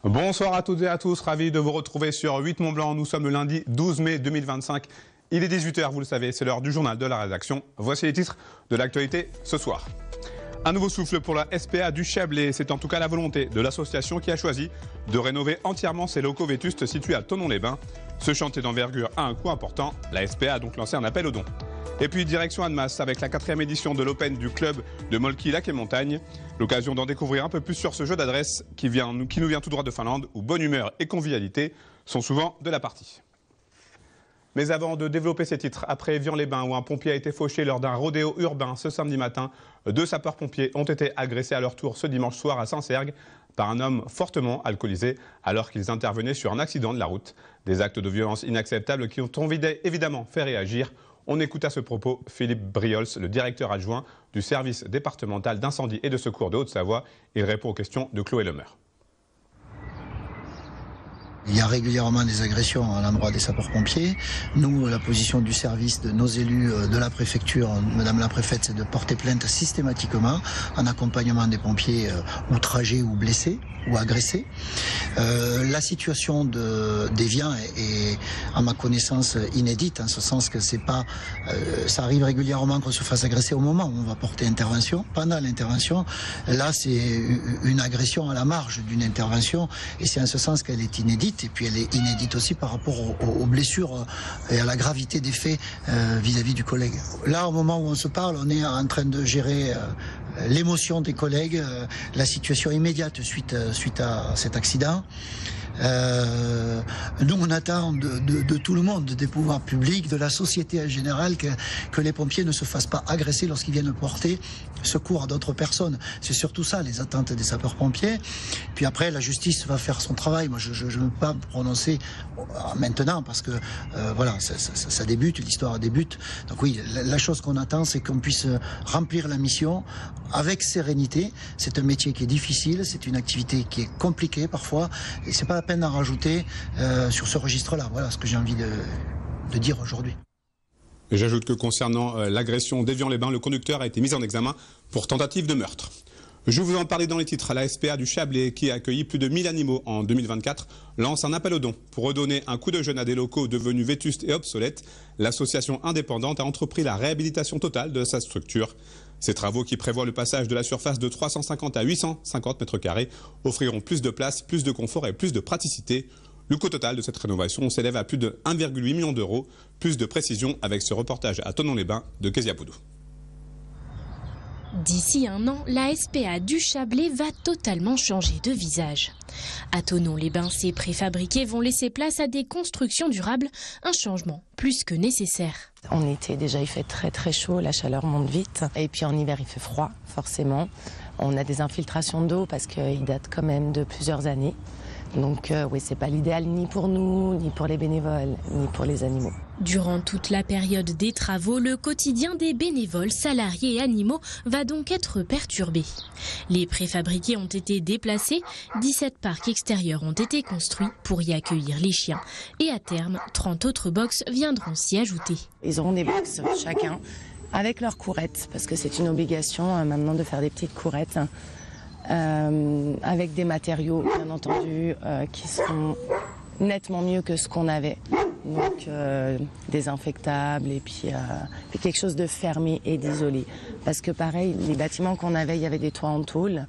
Bonsoir à toutes et à tous, ravi de vous retrouver sur 8 Mont-Blanc. Nous sommes le lundi 12 mai 2025. Il est 18 h, vous le savez, c'est l'heure du journal de la rédaction. Voici les titres de l'actualité ce soir. Un nouveau souffle pour la SPA du Chablais. C'est en tout cas la volonté de l'association qui a choisi de rénover entièrement ses locaux vétustes situés à Thonon-les-Bains. Ce chantier d'envergure a un coût important. La SPA a donc lancé un appel aux dons. Et puis direction Annemasse avec la 4e édition de l'Open du club de Molki Lac et Montagne. L'occasion d'en découvrir un peu plus sur ce jeu d'adresse qui nous vient tout droit de Finlande, où bonne humeur et convivialité sont souvent de la partie. Mais avant de développer ces titres, après Évian-les-Bains où un pompier a été fauché lors d'un rodéo urbain ce samedi matin, 2 sapeurs-pompiers ont été agressés à leur tour ce dimanche soir à Saint-Sergue par un homme fortement alcoolisé alors qu'ils intervenaient sur un accident de la route. Des actes de violence inacceptables qui ont évidemment fait réagir. On écoute à ce propos Philippe Briols, le directeur adjoint du service départemental d'incendie et de secours de Haute-Savoie. Il répond aux questions de Chloé Lemaire. Il y a régulièrement des agressions à l'endroit des sapeurs-pompiers. Nous, la position du service, de nos élus, de la préfecture, Madame la préfète, c'est de porter plainte systématiquement en accompagnement des pompiers outragés ou blessés ou agressés. La situation d'Évian est, à ma connaissance, inédite, en ce sens que c'est pas, ça arrive régulièrement qu'on se fasse agresser au moment où on va porter intervention. Pendant l'intervention, là, c'est une agression à la marge d'une intervention, et c'est en ce sens qu'elle est inédite. Et puis elle est inédite aussi par rapport aux blessures et à la gravité des faits vis-à-vis du collègue. Là, au moment où on se parle, on est en train de gérer l'émotion des collègues, la situation immédiate suite à cet accident. Nous, on attend de tout le monde, des pouvoirs publics, de la société en général, que les pompiers ne se fassent pas agresser lorsqu'ils viennent porter secours à d'autres personnes. C'est surtout ça, les attentes des sapeurs-pompiers. Puis après, la justice va faire son travail. Moi, je ne veux pas me prononcer maintenant parce que voilà, ça débute, l'histoire débute. Donc oui, la chose qu'on attend, c'est qu'on puisse remplir la mission avec sérénité. C'est un métier qui est difficile, c'est une activité qui est compliquée parfois, et c'est pas la peine d'en rajouter sur ce registre-là. Voilà ce que j'ai envie de dire aujourd'hui. J'ajoute que concernant l'agression d'Évian-les-Bains, le conducteur a été mis en examen pour tentative de meurtre. Je vous en parlais dans les titres. La SPA du Chablais, qui a accueilli plus de 1000 animaux en 2024, lance un appel aux dons pour redonner un coup de jeune à des locaux devenus vétustes et obsolètes. L'association indépendante a entrepris la réhabilitation totale de sa structure. Ces travaux, qui prévoient le passage de la surface de 350 à 850 mètres carrés, offriront plus de place, plus de confort et plus de praticité. Le coût total de cette rénovation s'élève à plus de 1,8 million d'euros. Plus de précision avec ce reportage à Thonon-les-Bains de Kezia Poudou. D'ici un an, la SPA du Chablais va totalement changer de visage. À Thonon-les-Bains, ces préfabriqués vont laisser place à des constructions durables, un changement plus que nécessaire. En été, déjà, il fait très très chaud, la chaleur monte vite. Et puis en hiver, il fait froid, forcément. On a des infiltrations d'eau parce qu'ils datent quand même de plusieurs années. Donc oui, c'est pas l'idéal ni pour nous, ni pour les bénévoles, ni pour les animaux. Durant toute la période des travaux, le quotidien des bénévoles, salariés et animaux va donc être perturbé. Les préfabriqués ont été déplacés, 17 parcs extérieurs ont été construits pour y accueillir les chiens. Et à terme, 30 autres box viendront s'y ajouter. Ils auront des box chacun avec leurs courettes, parce que c'est une obligation maintenant de faire des petites courettes. Avec des matériaux, bien entendu, qui seront nettement mieux que ce qu'on avait. Donc désinfectables et puis quelque chose de fermé et d'isolé. Parce que pareil, les bâtiments qu'on avait, il y avait des toits en tôle.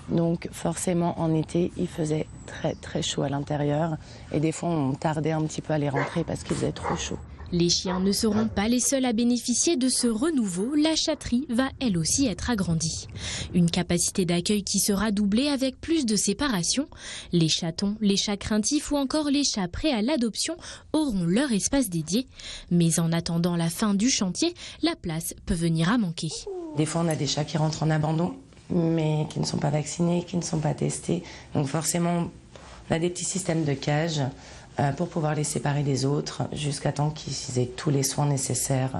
Donc forcément, en été, il faisait très très chaud à l'intérieur. Et des fois, on tardait un petit peu à les rentrer parce qu'il faisait trop chaud. Les chiens ne seront pas les seuls à bénéficier de ce renouveau. La chatterie va elle aussi être agrandie. Une capacité d'accueil qui sera doublée avec plus de séparation. Les chatons, les chats craintifs ou encore les chats prêts à l'adoption auront leur espace dédié. Mais en attendant la fin du chantier, la place peut venir à manquer. Des fois, on a des chats qui rentrent en abandon, mais qui ne sont pas vaccinés, qui ne sont pas testés. Donc forcément, on a des petits systèmes de cages pour pouvoir les séparer des autres jusqu'à temps qu'ils aient tous les soins nécessaires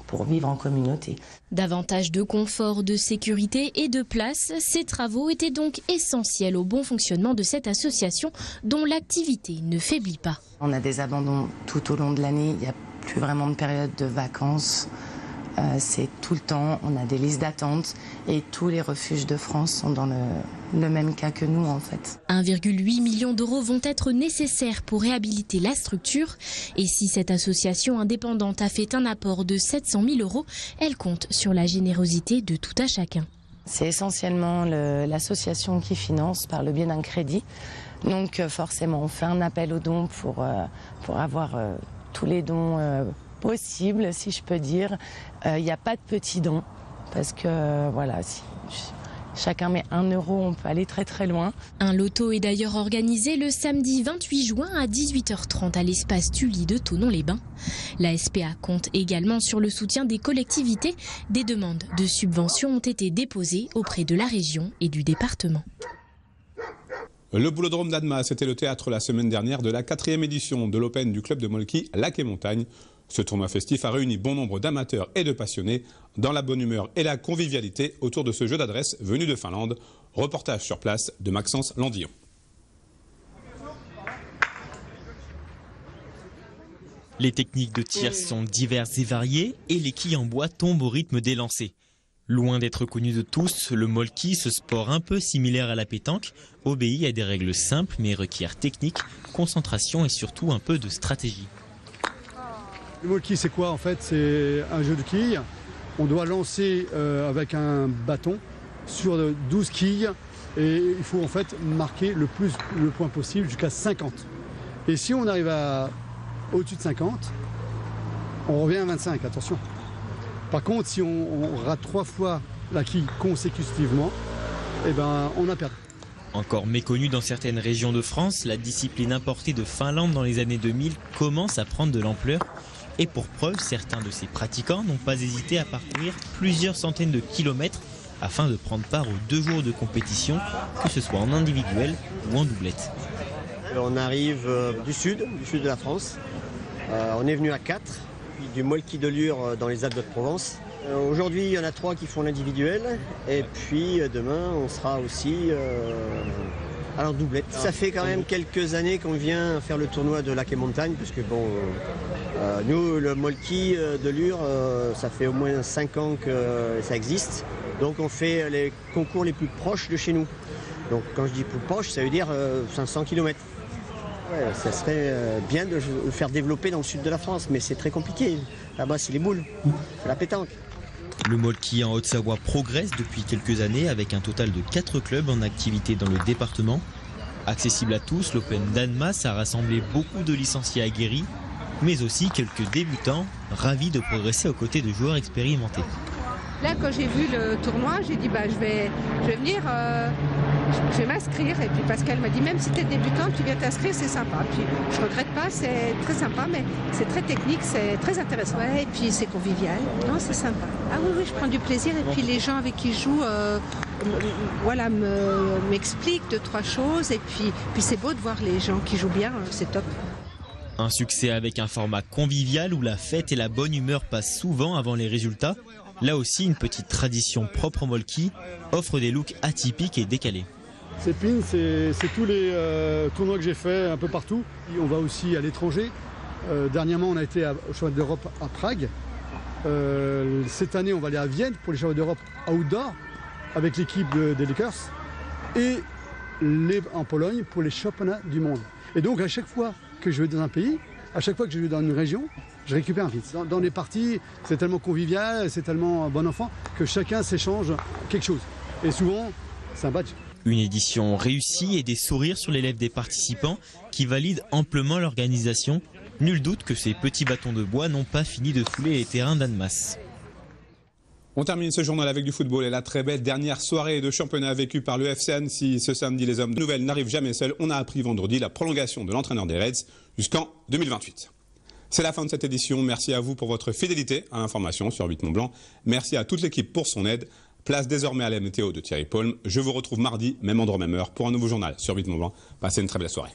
pour vivre en communauté. Davantage de confort, de sécurité et de place, ces travaux étaient donc essentiels au bon fonctionnement de cette association dont l'activité ne faiblit pas. On a des abandons tout au long de l'année, il n'y a plus vraiment de période de vacances. c'est tout le temps, on a des listes d'attente et tous les refuges de France sont dans le même cas que nous en fait. 1,8 million d'euros vont être nécessaires pour réhabiliter la structure. Et si cette association indépendante a fait un apport de 700 000 euros, elle compte sur la générosité de tout un chacun. C'est essentiellement l'association qui finance par le biais d'un crédit. Donc forcément, on fait un appel aux dons pour avoir tous les dons possibles, si je peux dire. Il n'y a pas de petits dons, parce que voilà, si chacun met 1 euro, on peut aller très très loin. Un loto est d'ailleurs organisé le samedi 28 juin à 18h30 à l'espace Tully de Thonon-les-Bains. La SPA compte également sur le soutien des collectivités. Des demandes de subventions ont été déposées auprès de la région et du département. Le Boulodrome d'Annemasse, c'était le théâtre la semaine dernière de la 4e édition de l'Open du club de Molki Lac et Montagne. Ce tournoi festif a réuni bon nombre d'amateurs et de passionnés dans la bonne humeur et la convivialité autour de ce jeu d'adresse venu de Finlande. Reportage sur place de Maxence Landillon. Les techniques de tir sont diverses et variées et les quilles en bois tombent au rythme des lancers. Loin d'être connu de tous, le molki, ce sport un peu similaire à la pétanque, obéit à des règles simples mais requiert technique, concentration et surtout un peu de stratégie. Le molki, c'est quoi en fait? C'est un jeu de quilles. On doit lancer avec un bâton sur 12 quilles et il faut en fait marquer le point possible jusqu'à 50. Et si on arrive au-dessus de 50, on revient à 25, attention. Par contre, si on rate 3 fois la quille consécutivement, eh ben, on a perdu. Encore méconnue dans certaines régions de France, la discipline importée de Finlande dans les années 2000 commence à prendre de l'ampleur. Et pour preuve, certains de ses pratiquants n'ont pas hésité à parcourir plusieurs centaines de kilomètres afin de prendre part aux 2 jours de compétition, que ce soit en individuel ou en doublette. On arrive du sud de la France. On est venu à 4. Du molki de Lure dans les Alpes de Provence. Aujourd'hui, il y en a 3 qui font l'individuel. Et puis demain, on sera aussi à la doublette. Ça fait quand même quelques années qu'on vient faire le tournoi de Lac et Montagne. Parce que bon, nous, le molki de Lure, ça fait au moins 5 ans que ça existe. Donc on fait les concours les plus proches de chez nous. Donc quand je dis plus proche, ça veut dire 500 km. Ouais, ça serait bien de le faire développer dans le sud de la France, mais c'est très compliqué. Là-bas, c'est les boules, c'est la pétanque. Le molki en Haute-Savoie progresse depuis quelques années avec un total de 4 clubs en activité dans le département. Accessible à tous, l'Open d'Annemasse a rassemblé beaucoup de licenciés aguerris, mais aussi quelques débutants ravis de progresser aux côtés de joueurs expérimentés. Là, quand j'ai vu le tournoi, j'ai dit je vais venir, je vais m'inscrire. Et puis Pascal m'a dit, même si tu es débutante, tu viens t'inscrire, c'est sympa. Puis je regrette pas, c'est très sympa, mais c'est très technique, c'est très intéressant. Ouais, et puis c'est convivial. Non, c'est sympa. Ah oui, je prends du plaisir. Et puis les gens avec qui je joue, m'expliquent 2-3 choses. Et puis c'est beau de voir les gens qui jouent bien, c'est top. Un succès avec un format convivial où la fête et la bonne humeur passent souvent avant les résultats. Là aussi, une petite tradition propre au molki offre des looks atypiques et décalés. Ces pins, c'est tous les tournois que j'ai fait un peu partout. On va aussi à l'étranger. Dernièrement, on a été au championnat d'Europe à Prague. Cette année, on va aller à Vienne pour les championnats d'Europe outdoor avec l'équipe des Lakers. Et en Pologne pour les championnats du monde. Et donc, à chaque fois que je vais dans un pays, à chaque fois que je vais dans une région, je récupère un pins. Dans les parties, c'est tellement convivial, c'est tellement bon enfant que chacun s'échange quelque chose. Et souvent, c'est un badge. Une édition réussie et des sourires sur les lèvres des participants qui valident amplement l'organisation. Nul doute que ces petits bâtons de bois n'ont pas fini de fouler les terrains d'Annemasse. On termine ce journal avec du football et la très belle dernière soirée de championnat vécue par le FC Annecy. Ce samedi, les hommes de nouvelles n'arrivent jamais seuls. On a appris vendredi la prolongation de l'entraîneur des Reds jusqu'en 2028. C'est la fin de cette édition. Merci à vous pour votre fidélité à l'information sur 8 Mont Blanc. Merci à toute l'équipe pour son aide. Place désormais à la météo de Thierry Paulme. Je vous retrouve mardi, même endroit, même heure, pour un nouveau journal sur 8 Mont Blanc. Passez une très belle soirée.